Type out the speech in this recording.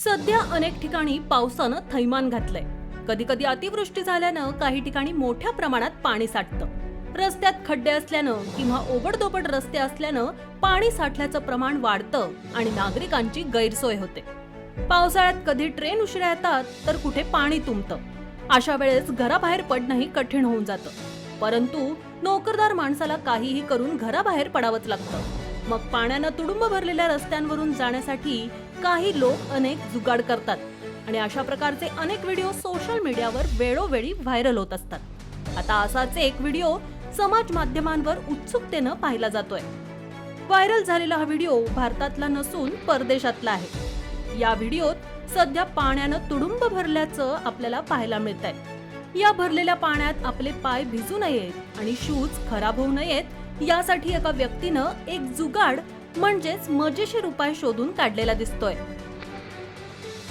सध्या अनेक ठिकाणी पावसानं थैमान घातलंय. कधी कधी अतिवृष्टी झाल्यानं काही ठिकाणी मोठ्या प्रमाणात पाणी साठतं. रस्त्यात खड्डे असल्यानं किंवा ओबडधोबड रस्ते असल्यानं पाणी साठल्याचं प्रमाण वाढतं आणि नागरिकांची गैरसोय होते. पावसाळ्यात कधी ट्रेन उशिरा येतात तर कुठे पाणी तुंबतं. अशा वेळेस घराबाहेर पडणंही कठीण होऊन जातं. परंतु नोकरदार माणसाला काहीही करून घराबाहेर पडावंच लागतं. मग पाण्यानं तुडुंब भरलेल्या रस्त्यांवरून जाण्यासाठी काही लोक अनेक जुगाड करतात आणि अशा प्रकारचे अनेक व्हिडिओ सोशल मीडियावर वेळोवेळी व्हायरल होत असतात. आता असाच एक व्हिडिओ समाज माध्यमांवर उत्सुकतेनं पाहिला जातोय. व्हायरल झालेला हा व्हिडिओ भारतातला नसून परदेशातला आहे. या व्हिडिओत सध्या पाण्यानं तुडुंब भरल्याचं आपल्याला पाहायला मिळतंय. या भरलेल्या पाण्यात आपले पाय भिजू नयेत आणि शूज खराब होऊ नयेत यासाठी एका व्यक्तीनं एक जुगाड म्हणजेच मजेशीर उपाय शोधून काढलेला दिसतोय.